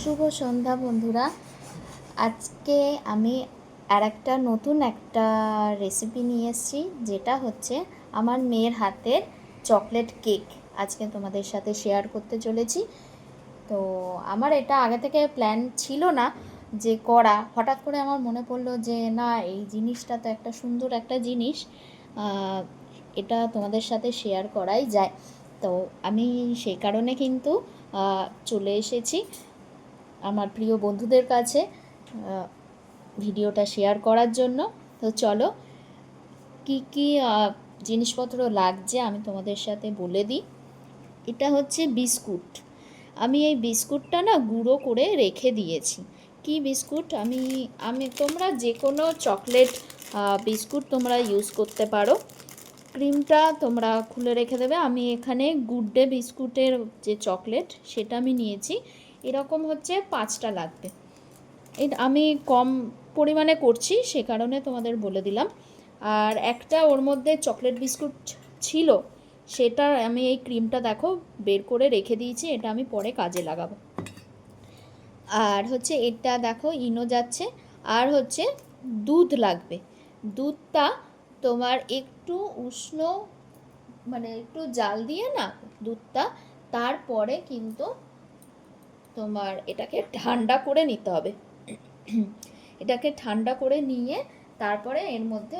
শুভ সন্ধ্যা বন্ধুরা। আজকে আমি নতুন একটা রেসিপি নিয়ে এসেছি, যেটা হচ্ছে আমার মেয়ের হাতের চকলেট কেক। আজকে তোমাদের সাথে শেয়ার করতে চলেছি। তো আমার এটা আগে থেকে প্ল্যান ছিল না যে করা, হঠাৎ করে আমার মনে পড়লো যে না, এই জিনিসটা তো একটা সুন্দর একটা জিনিস, এটা তোমাদের সাথে শেয়ার করাই যায়। তো আমি সেই কারণে কিন্তু চলে এসেছি আমার প্রিয় বন্ধুদের কাছে ভিডিওটা শেয়ার করার জন্য। তো চলো, কি কি জিনিসপত্র লাগছে আমি তোমাদের সাথে বলে দিই। এটা হচ্ছে বিস্কুট। আমি এই বিস্কুটটা না গুঁড়ো করে রেখে দিয়েছি। কি বিস্কুট? আমি তোমরা যে কোনো চকলেট বিস্কুট তোমরা ইউজ করতে পারো। ক্রিমটা তোমরা খুলে রেখে দেবে। আমি এখানে গুড ডে বিস্কুটের যে চকলেট সেটা আমি নিয়েছি। এরকম হচ্ছে 5টা লাগবে। এটা আমি কম পরিমাণে করছি, সে কারণে তোমাদের বলে দিলাম। আর একটা ওর মধ্যে চকলেট বিস্কুট ছিল, সেটা আমি এই ক্রিমটা দেখো বের করে রেখে দিয়েছি, এটা আমি পরে কাজে লাগাবো। আর হচ্ছে এটা দেখো ইনো যাচ্ছে। আর হচ্ছে দুধ লাগবে। দুধটা তোমার একটু উষ্ণ, মানে একটু জাল দিয়ে না দুধটা, তারপরে কিন্তু তোমার এটাকে ঠান্ডা করে নিতে হবে। এটাকে ঠান্ডা করে নিয়ে তারপরে এর মধ্যে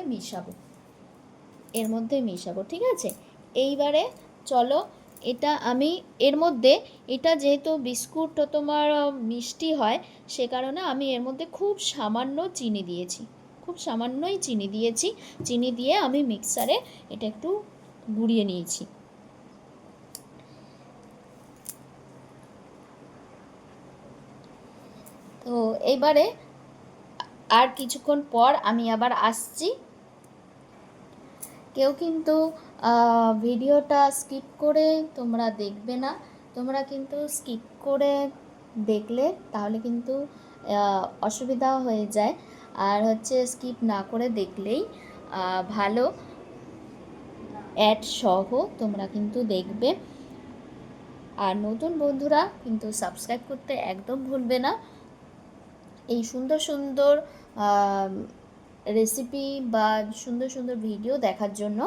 মিশাবো, ঠিক আছে? এইবারে চলো, এটা আমি এর মধ্যে, এটা যেহেতু বিস্কুট তোমার মিষ্টি হয়, সে কারণে আমি এর মধ্যে খুব সামান্য চিনি দিয়েছি, খুব সামান্যই চিনি দিয়েছি। চিনি দিয়ে আমি মিক্সারে এটা একটু গুঁড়িয়ে নিয়েছি। তো এইবারে আর কিছুক্ষণ পর আমি আবার আসছি। কেউ কিন্তু ভিডিওটা স্কিপ করে তোমরা দেখবে না। তোমরা কিন্তু স্কিপ করে দেখলে তাহলে কিন্তু অসুবিধা হয়ে যায়। আর হচ্ছে স্কিপ না করে দেখলেই ভালো, অ্যাড সহ তোমরা কিন্তু দেখবে। আর নতুন বন্ধুরা কিন্তু সাবস্ক্রাইব করতে একদম ভুলবে না। এই সুন্দর সুন্দর রেসিপি বা সুন্দর সুন্দর ভিডিও দেখার জন্য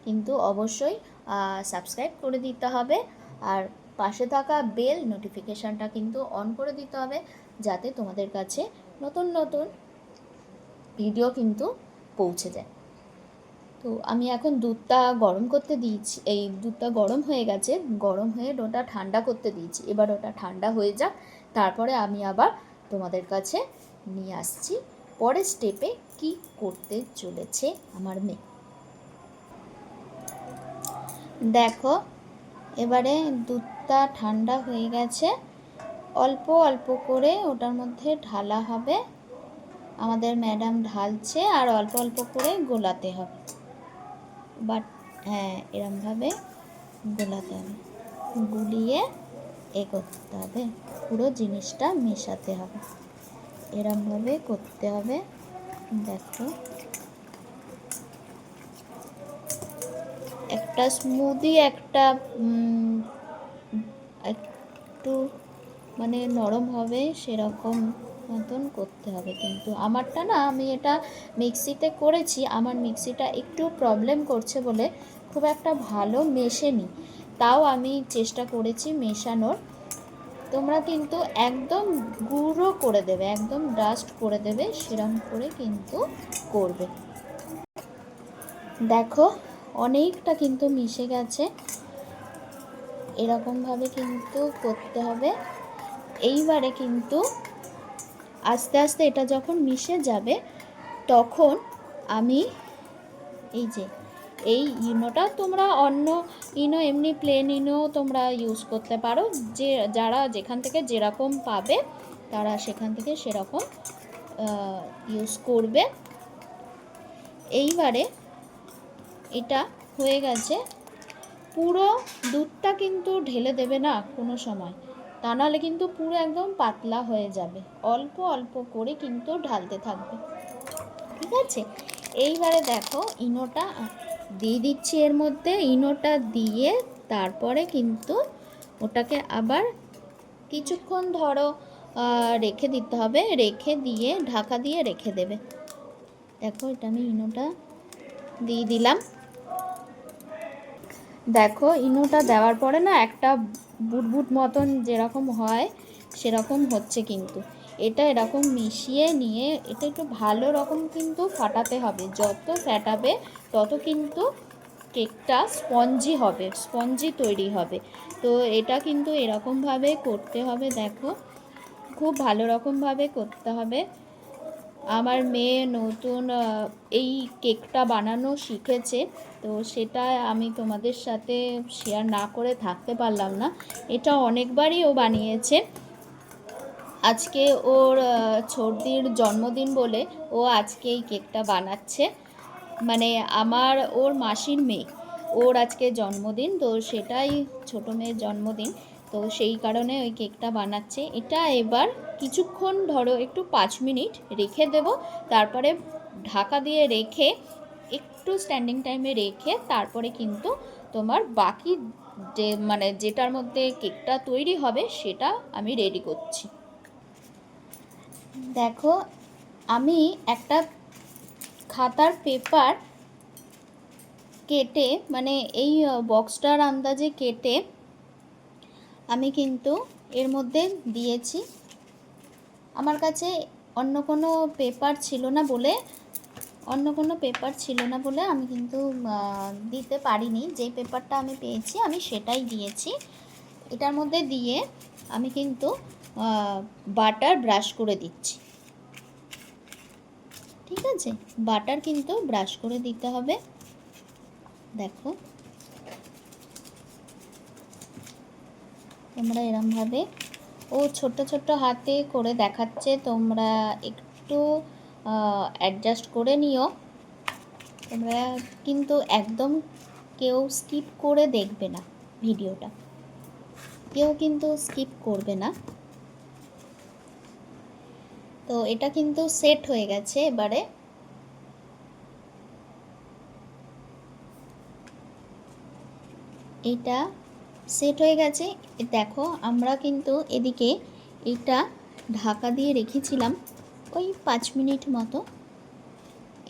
কিন্তু অবশ্যই সাবস্ক্রাইব করে দিতে হবে। আর পাশে থাকা বেল নোটিফিকেশানটা কিন্তু অন করে দিতে হবে, যাতে তোমাদের কাছে নতুন নতুন ভিডিও কিন্তু পৌঁছে যায়। তো আমি এখন দুধটা গরম করতে দিয়েছি। এই দুধটা গরম হয়ে গেছে, গরম হয়ে ওটা ঠান্ডা করতে দিয়েছি। এবার ওটা ঠান্ডা হয়ে যাক, তারপরে আমি আবার তোমাদের কাছে নিয়ে আসছি পরের স্টেপে কি করতে চলেছে আমার মেয়ে। দেখো, এবারে দুধটা ঠান্ডা হয়ে গেছে। অল্প অল্প করে ওটার মধ্যে ঢালা হবে। আমাদের ম্যাডাম ঢালছে, আর অল্প অল্প করে গোলাতে হবে। বাট হ্যাঁ, এরমভাবে গোলাতে হবে, গুলিয়ে করতে হবে, পুরো জিনিসটা মেশাতে হবে, এরমভাবে করতে হবে। দেখো, একটা স্মুদি, একটা একটু মানে নরম হবে সেরকম মতন করতে হবে। কিন্তু আমারটা না, আমি এটা মিক্সিতে করেছি, আমার মিক্সিটা একটু প্রবলেম করছে বলে খুব একটা ভালো মেশেনি। তাও আমি চেষ্টা করেছি মেশানোর। তোমরা কিন্তু একদম গুঁড়ো করে দেবে, একদম ডাস্ট করে দেবে, সেরকম করে কিন্তু করবে। দেখো, অনেকটা কিন্তু মিশে গেছে, এরকমভাবে কিন্তু করতে হবে। এইবারে কিন্তু আস্তে আস্তে এটা যখন মিশে যাবে, তখন আমি এই ইনোটা, তোমরা অন্য ইনো, এমনি প্লেন ইনো তোমরা ইউজ করতে পারো, যে যারা যেখান থেকে যেরকম পাবে তারা সেখান থেকে সেরকম ইউজ করবে। এইবারে এটা হয়ে গেছে। পুরো দুধটা কিন্তু ঢেলে দেবে না কোনো সময়, তা নাহলে কিন্তু পুরো একদম পাতলা হয়ে যাবে। অল্প অল্প করে কিন্তু ঢালতে থাকবে, ঠিক আছে? এইবারে দেখো, ইনোটা দিয়ে দিচ্ছি এর মধ্যে। ইনোটা দিয়ে তারপরে কিন্তু ওটাকে আবার কিছুক্ষণ ধরো রেখে দিতে হবে, রেখে দিয়ে ঢাকা দিয়ে রেখে দেবে। দেখো এটা আমি ইনোটা দিয়ে দিলাম। দেখো ইনোটা দেওয়ার পরে না একটা বুটবুট মতন যেরকম হয় সেরকম হচ্ছে, কিন্তু এটা এরকম মিশিয়ে নিয়ে এটা একটু ভালো রকম কিন্তু ফাটাতে হবে। যত ফাটাবে তত কিন্তু কেকটা স্পঞ্জি হবে, স্পঞ্জি তৈরি হবে। তো এটা কিন্তু এরকমভাবে করতে হবে। দেখো খুব ভালো রকমভাবে করতে হবে। আমার মেয়ে নতুন এই কেকটা বানানো শিখেছে, তো সেটা আমি তোমাদের সাথে শেয়ার না করে থাকতে পারলাম না। এটা অনেকবারই ও বানিয়েছে। আজকে ওর ছোটদির জন্মদিন বলে ও আজকে এই কেকটা বানাচ্ছে। মানে ওর মাসির মেয়ে, ওর আজকে জন্মদিন, তো সেটাই ছোটো মেয়ের জন্মদিন, তো সেই কারণে ওই কেকটা বানাচ্ছে। এটা এবার কিছুক্ষণ ধরো একটু 5 মিনিট রেখে দেব, তারপরে ঢাকা দিয়ে রেখে একটু স্ট্যান্ডিং টাইমে রেখে তারপরে কিন্তু তোমার বাকি যেটার মধ্যে কেকটা তৈরি হবে সেটা আমি রেডি করছি। দেখো আমি একটা খাতার পেপার কেটে এই বক্সটার আন্দাজে কেটে আমি কিন্তু এর মধ্যে দিয়েছি। আমার কাছে অন্য কোনো পেপার ছিল না বলে আমি কিন্তু দিতে পারিনি। যে পেপারটা আমি পেয়েছি আমি সেটাই দিয়েছি। এটার মধ্যে দিয়ে আমি কিন্তু বাটার ব্রাশ করে দিচ্ছি। ঠিক আছে, বাটার কিন্তু ব্রাশ করে দিতে হবে। দেখো তোমরা এরমভাবে ও ছোট্ট ছোট্ট হাতে করে দেখাচ্ছে, তোমরা একটু অ্যাডজাস্ট করে নিও। তোমরা কিন্তু একদম কেউ স্কিপ করে দেখবে না ভিডিওটা, কেউ কিন্তু স্কিপ করবে না। তো এটা কিন্তু সেট হয়ে গেছে। এবারে এটা সেট হয়ে গেছে। দেখো আমরা কিন্তু এদিকে এটা ঢাকা দিয়ে রেখেছিলাম ওই 5 মিনিট মতো।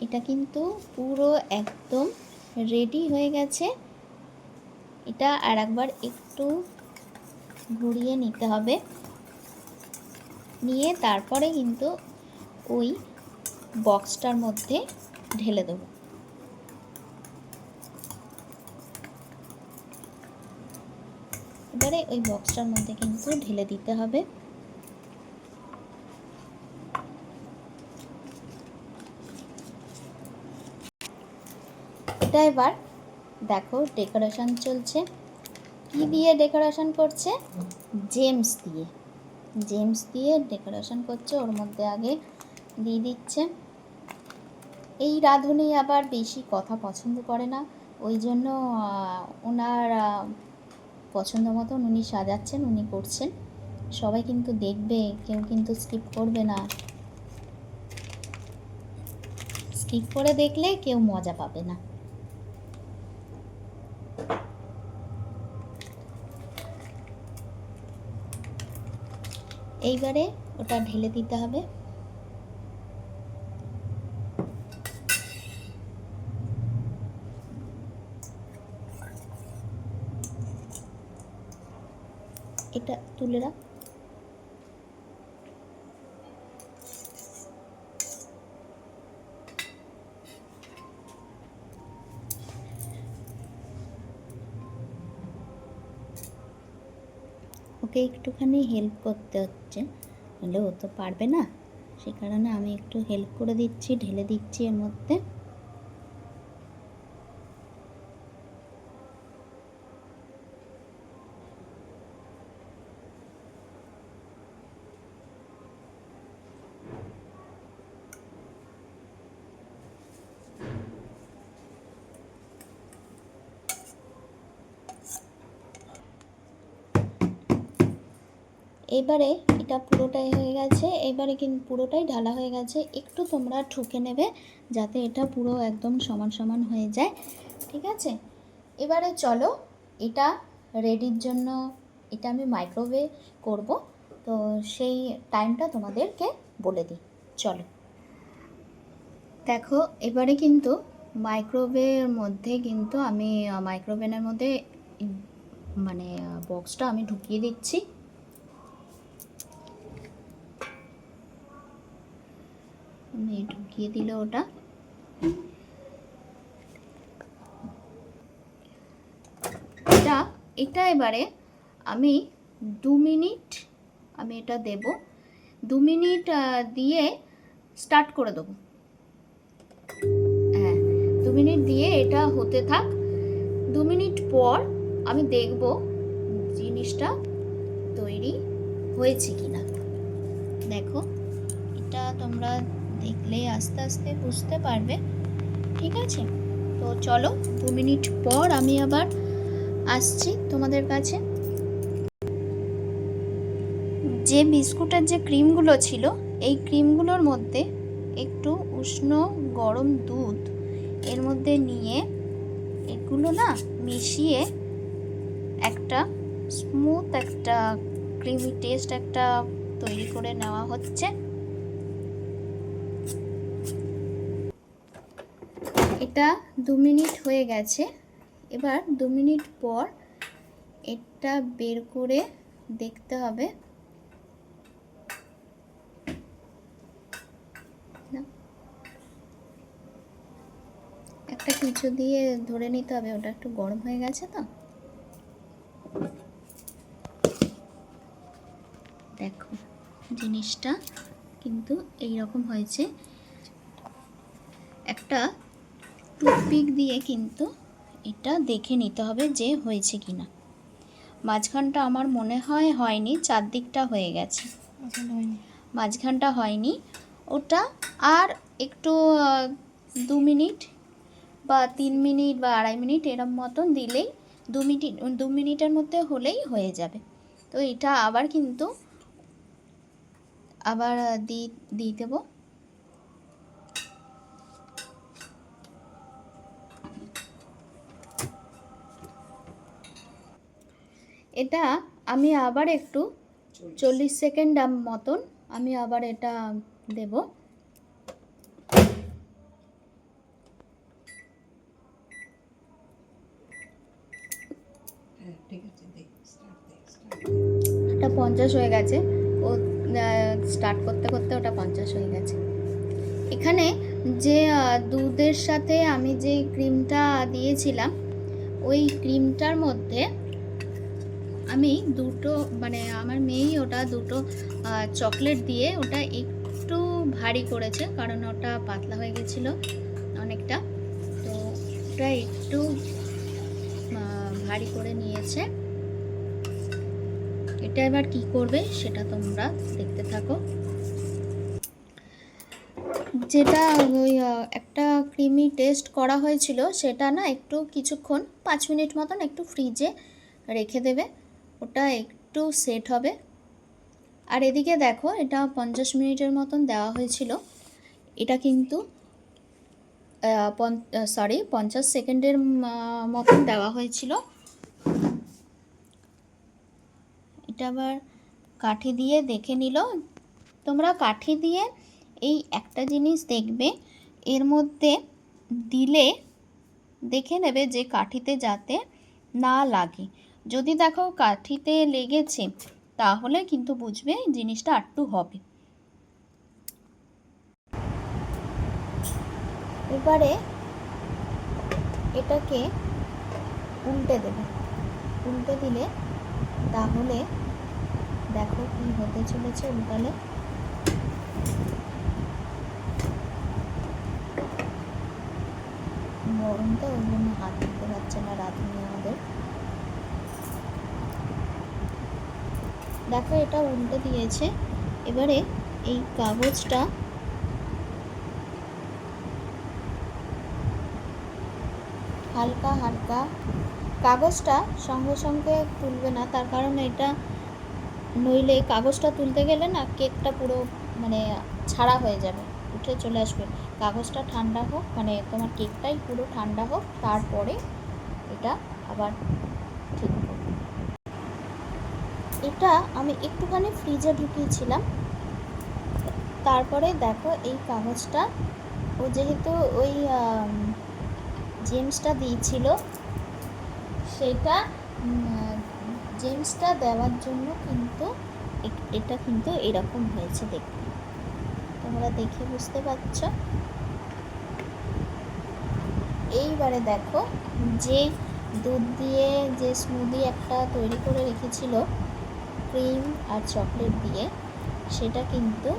এটা কিন্তু পুরো একদম রেডি হয়ে গেছে। এটা আর একবার একটু ঘুরিয়ে নিতে হবে, নিয়ে তারপরে কিন্তু ওই বক্সটার মধ্যে ঢেলে দেবো। এবারে ওই বক্সটার মধ্যে কিন্তু ঢেলে দিতে হবে। এটা এবার দেখো ডেকোরেশন চলছে। কি দিয়ে ডেকোরেশন করছে? জেমস দিয়ে ডেকোরেশন করছে। ওর মধ্যে আগে দিয়ে দিচ্ছে। এই রাঁধুনি আবার বেশি কথা পছন্দ করে না, ওই জন্য ওনার পছন্দ মতন উনি সাজাচ্ছেন, উনি করছেন। সবাই কিন্তু দেখবে, কেউ কিন্তু স্কিপ করবে না। স্কিপ করে দেখলে কেউ মজা পাবে না। এইবারে ওটা ঢেলে দিতে হবে। এটা তুলে রাখ। ওকে একটুখানি হেল্প করতে হচ্ছে, নাহলে ও তো পারবে না। সে কারণে আমি একটু হেল্প করে দিচ্ছি, ঢেলে দিচ্ছি এর মধ্যে। এবারে এটা পুরোটাই হয়ে গেছে। এবারে কিন্তু পুরোটাই ঢালা হয়ে গেছে। একটু তোমরা ঠুকে নেবে যাতে এটা পুরো একদম সমান সমান হয়ে যায়। ঠিক আছে, এবারে চলো এটা রেডির জন্য এটা আমি মাইক্রোওয়েভ করব। তো তো সেই টাইমটা তোমাদেরকে বলে দিই, চলো। দেখো এবারে কিন্তু মাইক্রোওয়েভের মধ্যে কিন্তু আমি মাইক্রোওয়েভের মধ্যে মানে বক্সটা আমি ঢুকিয়ে দিচ্ছি। আমি ঢুকিয়ে দিলে ওটা এটা এবারে আমি 2 মিনিট আমি এটা দেব, 2 মিনিট দিয়ে স্টার্ট করে দেবো। হ্যাঁ, 2 মিনিট দিয়ে এটা হতে থাক। 2 মিনিট পর আমি দেখব জিনিসটা তৈরি হয়েছে কিনা। দেখো এটা তোমরা দেখলেই আস্তে আস্তে বুঝতে পারবে, ঠিক আছে? তো চলো 2 মিনিট পর আমি আবার আসছি তোমাদের কাছে। যে বিস্কুটের যে ক্রিমগুলো ছিল, এই ক্রিমগুলোর মধ্যে একটু উষ্ণ গরম দুধ এর মধ্যে নিয়ে এগুলো না মিশিয়ে একটা স্মুথ একটা ক্রিমি টেস্ট একটা তৈরি করে নেওয়া হচ্ছে। এটা 2 মিনিট হয়ে গেছে। এবার 2 মিনিট পর এটা বের করে দেখতে হবে। একটা কিছু দিয়ে ধরে নিতে হবে, ওটা একটু গরম হয়ে গেছে তো। দেখো জিনিসটা কিন্তু এই রকম হয়েছে। একটা টুথপিক দিয়ে কিন্তু এটা দেখে নিতে হবে যে হয়েছে কিনা। মাঝখানটা আমার মনে হয় হয়নি, চারদিকটা হয়ে গেছে, মাঝখানটা হয়নি। ওটা আর একটু 2 মিনিট বা 3 মিনিট বা 2.5 মিনিট এরম মতন দিলেই 2 মিনিটের মধ্যে হলেই হয়ে যাবে। তো এটা আবার কিন্তু আবার দিয়ে দেবো। এটা আমি আবার একটু 40 সেকেন্ড মতন আমি আবার এটা দেব। এটা 50 হয়ে গেছে, ও স্টার্ট করতে করতে ওটা 50 হয়ে গেছে। এখানে যে দুধের সাথে আমি যে ক্রিমটা দিয়েছিলাম, ওই ক্রিমটার মধ্যে আমি দুটো মানে আমার মেয়েই ওটা দুটো চকলেট দিয়ে ওটা একটু ভারী করেছে, কারণ ওটা পাতলা হয়ে গেছিলো অনেকটা। তো ওটা একটু ভারী করে নিয়েছে। এটা এবার কি করবে সেটা তোমরা দেখতে থাকো। যেটা ওই একটা ক্রিমি টেস্ট করা হয়েছিল, সেটা না একটু কিছুক্ষণ 5 মিনিট মতন একটু ফ্রিজে রেখে দেবে, ওটা একটু সেট হবে। আর এদিকে দেখো এটা 50 মিনিটের মতন দেওয়া হয়েছিল, এটা কিন্তু 50 সেকেন্ডের মতন দেওয়া হয়েছিল। এটা আবার কাঠি দিয়ে দেখে নিল। তোমরা কাঠি দিয়ে এই একটা জিনিস দেখবে, এর মধ্যে দিলে দেখে নেবে যে কাঠিতে যাতে না লাগে। যদি দেখো কাঠিতে লেগেছে তাহলে কিন্তু বুঝবে জিনিসটা একটু হবে। এবারে এটাকে উল্টে দেবে, উল্টে দিলে তাহলে দেখো কি হতে চলেছে। উল্টালে গরমটা ওই জন্য হাত দিতে পারছে না রাঁধুনি আমাদের। দেখো এটা উল্টে দিয়েছে। এবারে এই কাগজটা হালকা হালকা, কাগজটা সঙ্গে সঙ্গে তুলবে না, তার কারণ এটা নইলে কাগজটা তুলতে গেলে না কেকটা পুরো মানে ছাড়া হয়ে যাবে, উঠে চলে আসবে। কাগজটা ঠান্ডা হোক, মানে তোমার কেকটাই পুরো ঠান্ডা হোক, তারপরে এটা আবার ঠিক করবে। এটা আমি একটুখানি ফ্রিজে ঢুকিয়েছিলাম। তারপরে দেখো এই কাগজটা, ও যেহেতু ওই জেমসটা দিয়েছিল, সেটা জেমসটা দেওয়ার জন্য কিন্তু এটা কিন্তু এরকম হয়েছে দেখতে, তোমরা দেখে বুঝতে পারছো। এইবারে দেখো যে দুধ দিয়ে যে স্মুদি একটা তৈরি করে রেখেছিল ক্রিম আর চকলেট দিয়ে, সেটা কিন্তু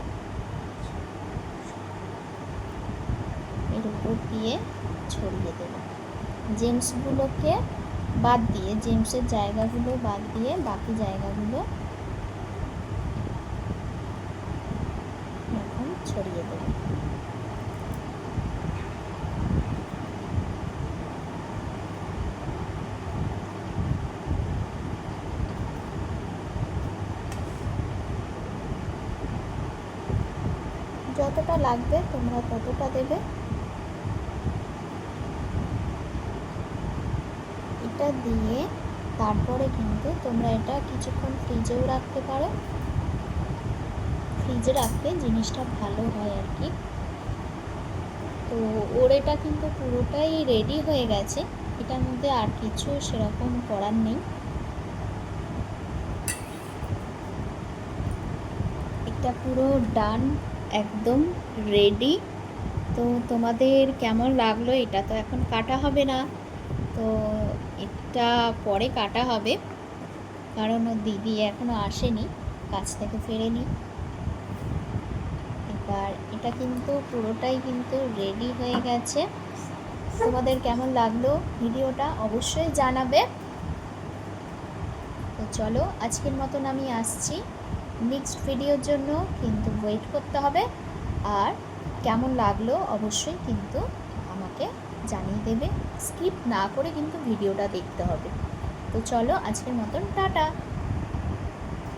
এর উপর দিয়ে ছড়িয়ে দেব। জেমসগুলোকে বাদ দিয়ে, জেমসের জায়গাগুলো বাদ দিয়ে বাকি জায়গাগুলো এখন ছড়িয়ে দেব। যতটা লাগবে তোমরা ততটা দেবে। এটা দিয়ে তারপরে কিন্তু তোমরা এটা কিছুক্ষণ ফ্রিজেও রাখতে পারো, ফ্রিজে রাখলে জিনিসটা ভালো হয় আর কি। তো ওর এটা কিন্তু পুরোটাই রেডি হয়ে গেছে, এটার মধ্যে আর কিছু সেরকম করার নেই। এটা পুরো ডান, একদম রেডি। তো তোমাদের কেমন লাগলো? এটা তো এখন কাটা হবে না, তো এটা পরে কাটা হবে, কারণ ওর দিদি এখনও আসেনি, কাজ থেকে ফেরেনি। এবার এটা কিন্তু পুরোটাই কিন্তু রেডি হয়ে গেছে। তোমাদের কেমন লাগলো ভিডিওটা অবশ্যই জানাবে। তো চলো আজকের মতন আমি আসছি, নেক্সট ভিডিওর জন্য কিন্তু ওয়েট করতে হবে। আর কেমন লাগলো অবশ্যই কিন্তু আমাকে জানিয়ে দেবে, স্কিপ না করে কিন্তু ভিডিওটা দেখতে হবে। তো চলো আজকের মতন টাটা।